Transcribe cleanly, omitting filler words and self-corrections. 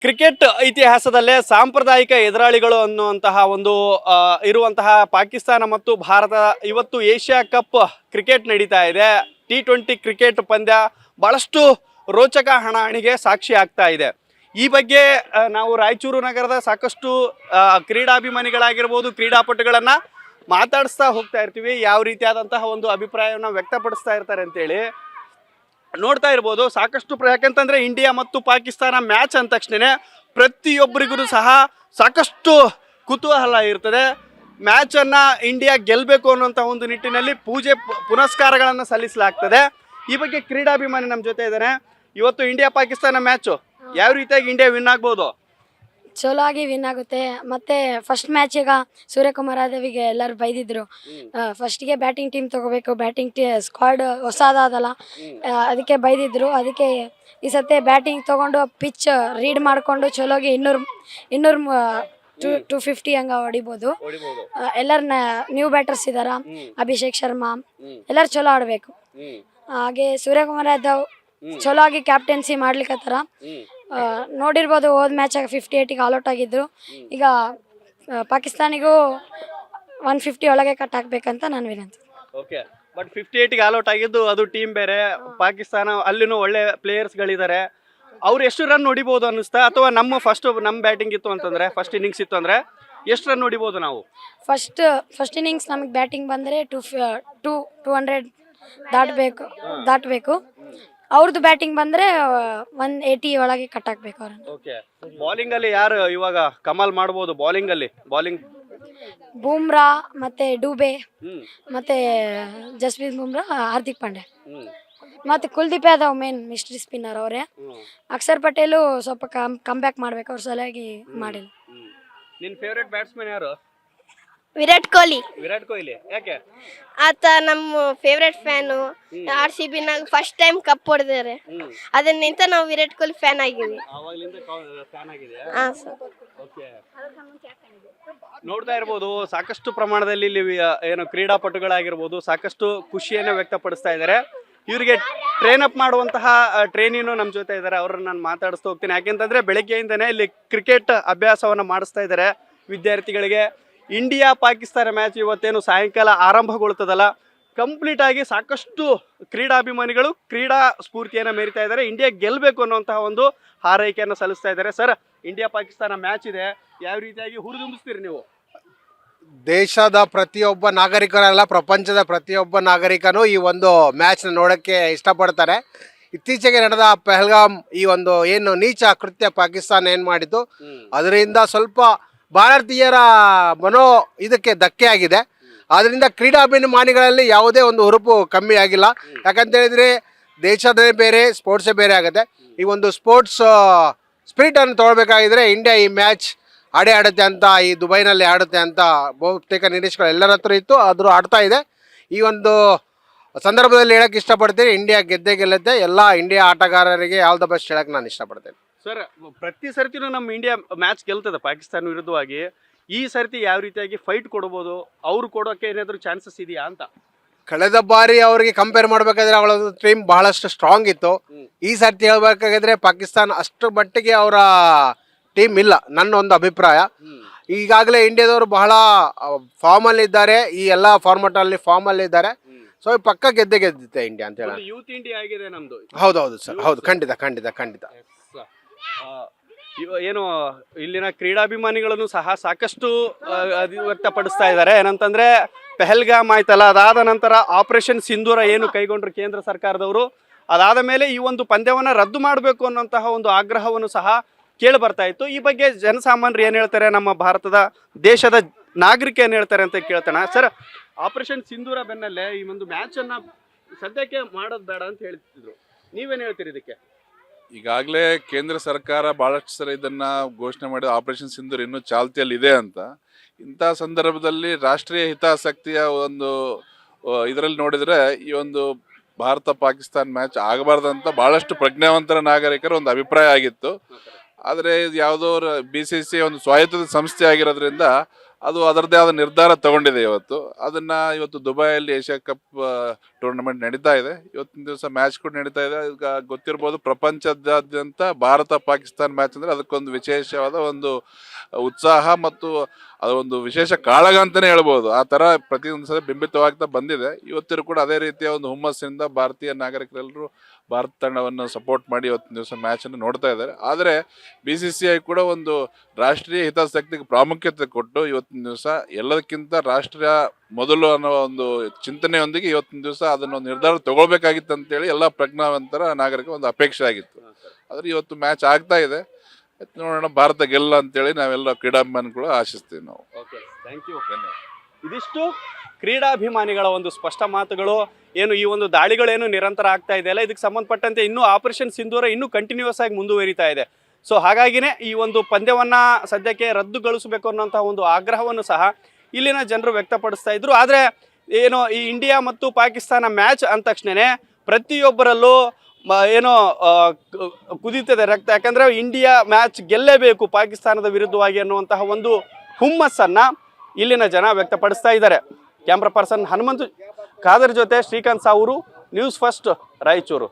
Cricket ಇತಿಹಾಸದಲ್ಲೇ ಸಾಂಪ್ರದಾಯಿಕ ಎದುರಾಳಿಗಳು ಅನ್ನುವಂತಹ ಒಂದು ಇರುವಂತಹ ಪಾಕಿಸ್ತಾನ ಮತ್ತು ಭಾರತ ಇವತ್ತು ಏಷ್ಯಾ ಕಪ್ ಕ್ರಿಕೆಟ್ ನಡೀತಾ ಇದೆ. T20 ಕ್ರಿಕೆಟ್ ಪಂದ್ಯ ಬಹಳಷ್ಟು ರೋಚಕ ಹಣಾಹಣಿಗೆ ಸಾಕ್ಷಿ ಆಗ್ತಾ ಇದೆ. ಈ ಬಗ್ಗೆ ನಾವು ರಾಯಚೂರು ನಗರದ ಸಾಕಷ್ಟು ಕ್ರೀಡಾಭಿಮಾನಿಗಳಾಗಿರ್ಬೋದು, ಕ್ರೀಡಾಪಟುಗಳನ್ನು ಮಾತಾಡಿಸ್ತಾ ಹೋಗ್ತಾ ಇರ್ತೀವಿ. ಯಾವ ರೀತಿಯಾದಂತಹ ಒಂದು ಅಭಿಪ್ರಾಯವನ್ನು ವ್ಯಕ್ತಪಡಿಸ್ತಾ ಇರ್ತಾರೆ ಅಂತೇಳಿ ನೋಡ್ತಾ ಇರ್ಬೋದು. ಸಾಕಷ್ಟು ಯಾಕಂತಂದ್ರೆ ಇಂಡಿಯಾ ಮತ್ತು ಪಾಕಿಸ್ತಾನ ಮ್ಯಾಚ್ ಅಂದ ತಕ್ಷಣ ಪ್ರತಿಯೊಬ್ಬರಿಗೂ ಸಹ ಸಾಕಷ್ಟು ಕುತೂಹಲ ಇರ್ತದೆ. ಮ್ಯಾಚನ್ನು ಇಂಡಿಯಾ ಗೆಲ್ಲಬೇಕು ಅನ್ನುವಂಥ ಒಂದು ನಿಟ್ಟಿನಲ್ಲಿ ಪೂಜೆ ಪುನಸ್ಕಾರಗಳನ್ನು ಸಲ್ಲಿಸಲಾಗ್ತದೆ. ಈ ಬಗ್ಗೆ ಕ್ರೀಡಾಭಿಮಾನಿ ನಮ್ಮ ಜೊತೆ ಇದ್ದಾನೆ. ಇವತ್ತು ಇಂಡಿಯಾ ಪಾಕಿಸ್ತಾನ ಮ್ಯಾಚು ಯಾವ ರೀತಿಯಾಗಿ ಇಂಡಿಯಾ ವಿನ್ ಆಗ್ಬೋದು? ಚಲೋ ಆಗಿ ವಿನ್ ಆಗುತ್ತೆ. ಮತ್ತೆ ಫಸ್ಟ್ ಮ್ಯಾಚ್ ಈಗ ಸೂರ್ಯಕುಮಾರ್ ಯಾದವಿಗೆ ಎಲ್ಲರೂ ಬೈದಿದ್ರು, ಫಸ್ಟಿಗೆ ಬ್ಯಾಟಿಂಗ್ ಟೀಮ್ ತಗೋಬೇಕು, ಬ್ಯಾಟಿಂಗ್ ಸ್ಕ್ವಾಡ್ ಹೊಸದಾದಲ್ಲ, ಅದಕ್ಕೆ ಬೈದಿದ್ರು. ಅದಕ್ಕೆ ಈ ಸತಿ ಬ್ಯಾಟಿಂಗ್ ತೊಗೊಂಡು ಪಿಚ್ ರೀಡ್ ಮಾಡಿಕೊಂಡು ಚಲೋಗಿ 250 ಹಂಗೆ ಹೊಡಿಬೋದು. ಎಲ್ಲರ ನ್ಯೂ ಬ್ಯಾಟರ್ಸ್ ಇದಾರ, ಅಭಿಷೇಕ್ ಶರ್ಮಾ ಎಲ್ಲರೂ ಚಲೋ ಆಡಬೇಕು. ಹಾಗೆ ಸೂರ್ಯಕುಮಾರ್ ಯಾದವ್ ಚಲೋ ಆಗಿ ಕ್ಯಾಪ್ಟನ್ಸಿ ಮಾಡ್ಲಿಕ್ಕತ್ತಾರ. ನೋಡಿರ್ಬೋದು ಹೋದ ಮ್ಯಾಚಾಗ 58ಗೆ ಆಲ್ಔಟ್ ಆಗಿದ್ರು. ಈಗ ಪಾಕಿಸ್ತಾನಿಗೂ 150 ಒಳಗೆ ಕಟ್ ಹಾಕ್ಬೇಕಂತ ನಾನು ವಿನಂತಿ. ಓಕೆ, ಬಟ್ 58ಗೆ ಆಲ್ಔಟ್ ಆಗಿದ್ದು ಅದು ಟೀಮ್ ಬೇರೆ. ಪಾಕಿಸ್ತಾನ ಅಲ್ಲಿನೂ ಒಳ್ಳೆ ಪ್ಲೇಯರ್ಸ್ಗಳಿದ್ದಾರೆ. ಅವ್ರು ಎಷ್ಟು ರನ್ ಹೊಡಿಬೋದು ಅನ್ನಿಸ್ತಾ? ಅಥವಾ ನಮ್ಮ ಬ್ಯಾಟಿಂಗ್ ಇತ್ತು ಅಂತಂದ್ರೆ, ಫಸ್ಟ್ ಇನ್ನಿಂಗ್ಸ್ ಇತ್ತು ಅಂದ್ರೆ ಎಷ್ಟು ರನ್ ಹೊಡಿಬೋದು ನಾವು? ಫಸ್ಟ್ ಇನ್ನಿಂಗ್ಸ್ ನಮಗೆ ಬ್ಯಾಟಿಂಗ್ ಬಂದರೆ 200 ದಾಟಬೇಕು. ಅವ್ರದ್ದು ಬ್ಯಾಟಿಂಗ್ ಬಂದರೆ 180 ಒಳಗೆ ಕಟ್ ಹಾಕ್ಬೇಕು ಅವ್ರನ್ನ. ಓಕೆ, ಬೌಲಿಂಗ್ ಅಲ್ಲಿ ಯಾರು ಇವಾಗ ಕಮಾಲ್ ಮಾಡ್ಬೋದು? ಬೌಲಿಂಗ್ ಬೂಮ್ರಾ ಮತ್ತೆ ಡೂಬೆ ಮತ್ತೆ ಜಸ್ಪ್ರೀತ್ ಬೂಮ್ರಾ, ಹಾರ್ದಿಕ್ ಪಾಂಡ್ಯ ಮತ್ತೆ Kuldeep Yadav main mystery spinner ಅವರೇ. ಅಕ್ಷರ್ ಪಟೇಲು ಸ್ವಲ್ಪ ಕಮ್ ಬ್ಯಾಕ್ ಮಾಡ್ಬೇಕು, ಅವ್ರ ಸಲುವಾಗಿ ಮಾಡಿಲ್ಲ. ನಿನ್ನ ಫೇವರೇಟ್ ಬ್ಯಾಟ್ಸ್ಮನ್ ಯಾರು? ವಿರಾಟ್ ಕೊಹ್ಲಿ. ಯಾಕೆ? ಆತ ನಮ್ಮ ಫೇವ್ರೆಟ್ ಫ್ಯಾನು. RCB ನಾಗ ಫಸ್ಟ್ ಟೈಮ್ ಕಪ್ ಹೊಡೆದಾರೆ, ಅದನ್ನಿಂತ ನಾವು ವಿರಾಟ್ ಕೊಹ್ಲಿ ಫ್ಯಾನ್ ಆಗಿವಿ. ನೋಡ್ತಾ ಇರ್ಬೋದು, ಸಾಕಷ್ಟು ಪ್ರಮಾಣದಲ್ಲಿ ಇಲ್ಲಿ ಏನು ಕ್ರೀಡಾಪಟುಗಳಾಗಿರ್ಬೋದು ಸಾಕಷ್ಟು ಖುಷಿಯನ್ನು ವ್ಯಕ್ತಪಡಿಸ್ತಾ ಇದ್ದಾರೆ. ಇವರಿಗೆ ಟ್ರೈನ್ ಅಪ್ ಮಾಡುವಂತಹ ಟ್ರೈನಿನೂ ನಮ್ಮ ಜೊತೆ ಇದ್ದಾರೆ. ಅವ್ರನ್ನ ನಾನು ಮಾತಾಡಿಸ್ತಾ ಹೋಗ್ತೀನಿ. ಯಾಕೆಂತಂದ್ರೆ ಬೆಳಗ್ಗೆಯಿಂದನೇ ಇಲ್ಲಿ ಕ್ರಿಕೆಟ್ ಅಭ್ಯಾಸವನ್ನು ಮಾಡಿಸ್ತಾ ಇದ್ದಾರೆ ವಿದ್ಯಾರ್ಥಿಗಳಿಗೆ. ಇಂಡಿಯಾ ಪಾಕಿಸ್ತಾನ ಮ್ಯಾಚ್ ಇವತ್ತೇನು ಸಾಯಂಕಾಲ ಆರಂಭಗೊಳ್ತದಲ್ಲ, ಕಂಪ್ಲೀಟ್ ಆಗಿ ಸಾಕಷ್ಟು ಕ್ರೀಡಾಭಿಮಾನಿಗಳು ಕ್ರೀಡಾ ಸ್ಫೂರ್ತಿಯನ್ನು ಮೆರಿತಾ ಇದ್ದಾರೆ. ಇಂಡಿಯಾ ಗೆಲ್ಲಬೇಕು ಅನ್ನುವಂತಹ ಒಂದು ಹಾರೈಕೆಯನ್ನು ಸಲ್ಲಿಸ್ತಾ ಇದ್ದಾರೆ. ಸರ್, ಇಂಡಿಯಾ ಪಾಕಿಸ್ತಾನ ಮ್ಯಾಚ್ ಇದೆ, ಯಾವ ರೀತಿಯಾಗಿ ಹುರಿದುಂಬಿಸ್ತೀರಿ ನೀವು? ದೇಶದ ಪ್ರತಿಯೊಬ್ಬ ನಾಗರಿಕರಲ್ಲ, ಪ್ರಪಂಚದ ಪ್ರತಿಯೊಬ್ಬ ನಾಗರಿಕನೂ ಈ ಒಂದು ಮ್ಯಾಚ್ನ ನೋಡೋಕ್ಕೆ ಇಷ್ಟಪಡ್ತಾರೆ. ಇತ್ತೀಚೆಗೆ ನಡೆದ ಪಹಲ್ಗಾಮ್ ಈ ಒಂದು ಏನು ನೀಚ ಕೃತ್ಯ ಪಾಕಿಸ್ತಾನ ಏನು ಮಾಡಿದ್ದು, ಅದರಿಂದ ಸ್ವಲ್ಪ ಭಾರತೀಯರ ಇದಕ್ಕೆ ಧಕ್ಕೆ ಆಗಿದೆ. ಆದ್ದರಿಂದ ಕ್ರೀಡಾಭಿಮಾನಿಗಳಲ್ಲಿ ಯಾವುದೇ ಒಂದು ಹುರುಪು ಕಮ್ಮಿ ಆಗಿಲ್ಲ. ಯಾಕಂತ ಹೇಳಿದರೆ ದೇಶದೇ ಬೇರೆ, ಸ್ಪೋರ್ಟ್ಸೇ ಬೇರೆ ಆಗುತ್ತೆ. ಈ ಒಂದು ಸ್ಪೋರ್ಟ್ಸ್ ಸ್ಪಿರಿಟನ್ನು ತೊಗೊಳ್ಬೇಕಾಗಿದ್ರೆ ಇಂಡಿಯಾ ಈ ಮ್ಯಾಚ್ ಆಡುತ್ತೆ ಅಂತ, ಈ ದುಬೈನಲ್ಲಿ ಆಡುತ್ತೆ ಅಂತ ಬಹುತೇಕ ನಿರೀಕ್ಷೆಗಳು ಎಲ್ಲರ ಹತ್ರ ಇತ್ತು. ಆದರೂ ಆಡ್ತಾ ಇದೆ. ಈ ಒಂದು ಸಂದರ್ಭದಲ್ಲಿ ಹೇಳಕ್ಕೆ ಇಷ್ಟಪಡ್ತೀನಿ, ಇಂಡಿಯಾ ಗೆದ್ದೇ ಗೆಲ್ಲುತ್ತೆ. ಎಲ್ಲ ಇಂಡಿಯಾ ಆಟಗಾರರಿಗೆ ಆಲ್ ದ ಬೆಸ್ಟ್ ಹೇಳಕ್ಕೆ ನಾನು ಇಷ್ಟಪಡ್ತೇನೆ. ಸರ್, ಪ್ರತಿ ಸರ್ತಿನೂ ನಮ್ಮ ಇಂಡಿಯಾ ಮ್ಯಾಚ್ ಗೆಲ್ತದೆ ಪಾಕಿಸ್ತಾನ ವಿರುದ್ಧವಾಗಿ. ಈ ಸರ್ತಿ ಯಾವ ರೀತಿಯಾಗಿ ಫೈಟ್ ಕೊಡ್ಬೋದು? ಅವ್ರು ಕೊಡೋಕೆ ಏನಾದರೂ ಚಾನ್ಸಸ್ ಇದೆಯಾ ಅಂತ? ಕಳೆದ ಬಾರಿ ಅವರಿಗೆ ಕಂಪೇರ್ ಮಾಡಬೇಕಾದ್ರೆ ಅವಳ ಟೀಮ್ ಬಹಳಷ್ಟು ಸ್ಟ್ರಾಂಗ್ ಇತ್ತು. ಈ ಸರ್ತಿ ಹೇಳ್ಬೇಕಾಗಿದ್ರೆ ಪಾಕಿಸ್ತಾನ ಅಷ್ಟು ಮಟ್ಟಿಗೆ ಅವರ ಟೀಮ್ ಇಲ್ಲ, ನನ್ನ ಒಂದು ಅಭಿಪ್ರಾಯ. ಈಗಾಗಲೇ ಇಂಡಿಯಾದವರು ಬಹಳ ಫಾರ್ಮಲ್ಲಿ ಇದ್ದಾರೆ, ಈ ಎಲ್ಲ ಫಾರ್ಮೆಟಲ್ಲಿ ಫಾರ್ಮಲ್ಲಿ ಇದ್ದಾರೆ. ಸೊ ಪಕ್ಕ ಗೆದ್ದಿತ್ತೆ ಇಂಡಿಯಾ ಅಂತ ಹೇಳಿ. ಯೂತ್ ಇಂಡಿಯಾ ಆಗಿದೆ ನಮ್ದು. ಹೌದು ಸರ್, ಹೌದು, ಖಂಡಿತ. ಏನು ಇಲ್ಲಿನ ಕ್ರೀಡಾಭಿಮಾನಿಗಳನ್ನು ಸಹ ಸಾಕಷ್ಟು ವ್ಯಕ್ತಪಡಿಸ್ತಾ ಇದ್ದಾರೆ. ಏನಂತಂದ್ರೆ ಪಹಲ್ಗಾಮ್ ಆಯ್ತಲ್ಲ, ಅದಾದ ನಂತರ ಆಪರೇಷನ್ ಸಿಂಧೂರ ಏನು ಕೈಗೊಂಡ್ರು ಕೇಂದ್ರ ಸರ್ಕಾರದವರು, ಅದಾದ ಮೇಲೆ ಈ ಒಂದು ಪಂದ್ಯವನ್ನು ರದ್ದು ಮಾಡಬೇಕು ಅನ್ನೋಂತಹ ಒಂದು ಆಗ್ರಹವನ್ನು ಸಹ ಕೇಳಿ ಬರ್ತಾ ಇತ್ತು. ಈ ಬಗ್ಗೆ ಜನಸಾಮಾನ್ಯರು ಏನು ಹೇಳ್ತಾರೆ, ನಮ್ಮ ಭಾರತದ ದೇಶದ ನಾಗರಿಕ ಏನು ಹೇಳ್ತಾರೆ ಅಂತ ಕೇಳ್ತಾನೆ. ಸರ್, ಆಪರೇಷನ್ ಸಿಂಧೂರ ಬೆನ್ನಲ್ಲೇ ಈ ಒಂದು ಮ್ಯಾಚನ್ನು ಸದ್ಯಕ್ಕೆ ಮಾಡೋದು ಬೇಡ ಅಂತ ಹೇಳ್ತಿದ್ರು, ನೀವೇನು ಹೇಳ್ತೀರಿ ಇದಕ್ಕೆ? ಈಗಾಗಲೇ ಕೇಂದ್ರ ಸರ್ಕಾರ ಬಹಳಷ್ಟು ಸಲ ಇದನ್ನ ಘೋಷಣೆ ಮಾಡಿ ಆಪರೇಷನ್ ಸಿಂಧೂರ್ ಇನ್ನೂ ಚಾಲ್ತಿಯಲ್ಲಿ ಇದೆ ಅಂತ. ಇಂಥ ಸಂದರ್ಭದಲ್ಲಿ ರಾಷ್ಟ್ರೀಯ ಹಿತಾಸಕ್ತಿಯ ಒಂದು ಇದರಲ್ಲಿ ನೋಡಿದ್ರೆ ಈ ಒಂದು ಭಾರತ ಪಾಕಿಸ್ತಾನ ಮ್ಯಾಚ್ ಆಗಬಾರ್ದಂತ ಬಹಳಷ್ಟು ಪ್ರಜ್ಞಾವಂತರ ನಾಗರಿಕರ ಒಂದು ಅಭಿಪ್ರಾಯ ಆಗಿತ್ತು. ಆದರೆ ಇದು ಯಾವುದೋ BCCI ಒಂದು ಸ್ವಾಯತ್ತ ಸಂಸ್ಥೆ ಆಗಿರೋದ್ರಿಂದ ಅದು ಅದರದ್ದೇ ಆದ ನಿರ್ಧಾರ ತಗೊಂಡಿದೆ ಇವತ್ತು. ಅದನ್ನ ಇವತ್ತು ದುಬೈಯಲ್ಲಿ ಏಷ್ಯಾ ಕಪ್ ಟೂರ್ನಮೆಂಟ್ ನಡೀತಾ ಇದೆ. ಇವತ್ತಿನ ದಿವಸ ಮ್ಯಾಚ್ ಕೂಡ ನಡೀತಾ ಇದೆ. ಈಗ ಗೊತ್ತಿರ್ಬೋದು, ಪ್ರಪಂಚದಾದ್ಯಂತ ಭಾರತ ಪಾಕಿಸ್ತಾನ ಮ್ಯಾಚ್ ಅಂದ್ರೆ ಅದಕ್ಕೊಂದು ವಿಶೇಷವಾದ ಒಂದು ಉತ್ಸಾಹ ಮತ್ತು ಅದೊಂದು ವಿಶೇಷ ಕಾಳಗ ಅಂತಾನೆ ಹೇಳ್ಬೋದು. ಆ ತರ ಪ್ರತಿಯೊಂದು ಸಲ ಬಿಂಬಿತವಾಗ್ತಾ ಬಂದಿದೆ. ಇವತ್ತಿಗೂ ಕೂಡ ಅದೇ ರೀತಿಯ ಒಂದು ಹುಮ್ಮಸ್ಸಿನಿಂದ ಭಾರತೀಯ ನಾಗರಿಕರೆಲ್ಲರೂ ಭಾರತ ತಂಡವನ್ನು ಸಪೋರ್ಟ್ ಮಾಡಿ ಇವತ್ತಿನ ದಿವಸ ಮ್ಯಾಚ್ ಅನ್ನು ನೋಡ್ತಾ ಇದ್ದಾರೆ. ಆದರೆ BCCI ಕೂಡ ಒಂದು ರಾಷ್ಟ್ರೀಯ ಹಿತಾಸಕ್ತಿಗೆ ಪ್ರಾಮುಖ್ಯತೆ ಕೊಟ್ಟು ಇವತ್ತಿನ ದಿವಸ ಎಲ್ಲದಕ್ಕಿಂತ ರಾಷ್ಟ್ರೀಯ ಮೊದಲು ಅನ್ನೋ ಒಂದು ಚಿಂತನೆಯೊಂದಿಗೆ ಇವತ್ತಿನ ದಿವಸ ಅದನ್ನ ನಿರ್ಧಾರ ತಗೊಳ್ಬೇಕಾಗಿತ್ತು ಅಂತೇಳಿ ಎಲ್ಲ ಪ್ರಜ್ಞಾವಂತರ ನಾಗರಿಕ ಒಂದು ಅಪೇಕ್ಷೆ ಆಗಿತ್ತು. ಆದ್ರೆ ಇವತ್ತು ಮ್ಯಾಚ್ ಆಗ್ತಾ ಇದೆ. ನೋಡೋಣ, ಭಾರತ ಗೆಲ್ಲ ಅಂತೇಳಿ ನಾವೆಲ್ಲ ಕ್ರೀಡಾಭಿಮಾನಿಗಳು ಆಶಿಸ್ತೀವಿ ನಾವು. Thank you. ಇದಿಷ್ಟು ಕ್ರೀಡಾಭಿಮಾನಿಗಳ ಒಂದು ಸ್ಪಷ್ಟ ಮಾತುಗಳು. ಏನು ಈ ಒಂದು ದಾಳಿಗಳೇನು ನಿರಂತರ ಆಗ್ತಾ ಇದೆಯಲ್ಲ, ಇದಕ್ಕೆ ಸಂಬಂಧಪಟ್ಟಂತೆ ಇನ್ನೂ ಆಪರೇಷನ್ ಸಿಂಧೂರ ಇನ್ನೂ ಕಂಟಿನ್ಯೂಸ್ ಆಗಿ ಮುಂದುವರಿತಾ ಇದೆ. ಸೊ ಹಾಗಾಗಿನೇ ಈ ಒಂದು ಪಂದ್ಯವನ್ನ ಸದ್ಯಕ್ಕೆ ರದ್ದುಗೊಳಿಸಬೇಕು ಅನ್ನೋಂತಹ ಒಂದು ಆಗ್ರಹವನ್ನು ಸಹ ಇಲ್ಲಿನ ಜನರು ವ್ಯಕ್ತಪಡಿಸ್ತಾ ಇದ್ರು. ಆದರೆ ಏನು ಈ ಇಂಡಿಯಾ ಮತ್ತು ಪಾಕಿಸ್ತಾನ ಮ್ಯಾಚ್ ಅಂದ ತಕ್ಷಣನೇ ಪ್ರತಿಯೊಬ್ಬರಲ್ಲೂ ಏನೋ ಕುದೀತದೆ ರಕ್ತ. ಯಾಕಂದ್ರೆ ಇಂಡಿಯಾ ಮ್ಯಾಚ್ ಗೆಲ್ಲೇಬೇಕು ಪಾಕಿಸ್ತಾನದ ವಿರುದ್ಧವಾಗಿ ಅನ್ನುವಂತಹ ಒಂದು ಹುಮ್ಮಸ್ಸನ್ನ ಇಲ್ಲಿನ ಜನ ವ್ಯಕ್ತಪಡಿಸ್ತಾ ಇದ್ದಾರೆ. ಕ್ಯಾಮ್ರಾ ಪರ್ಸನ್ ಹನುಮಂತ್ ಖಾದರ್ ಜೊತೆ ಶ್ರೀಕಾಂತ್ ಸಾವೂರು, ನ್ಯೂಸ್ ಫಸ್ಟ್, ರಾಯಚೂರು.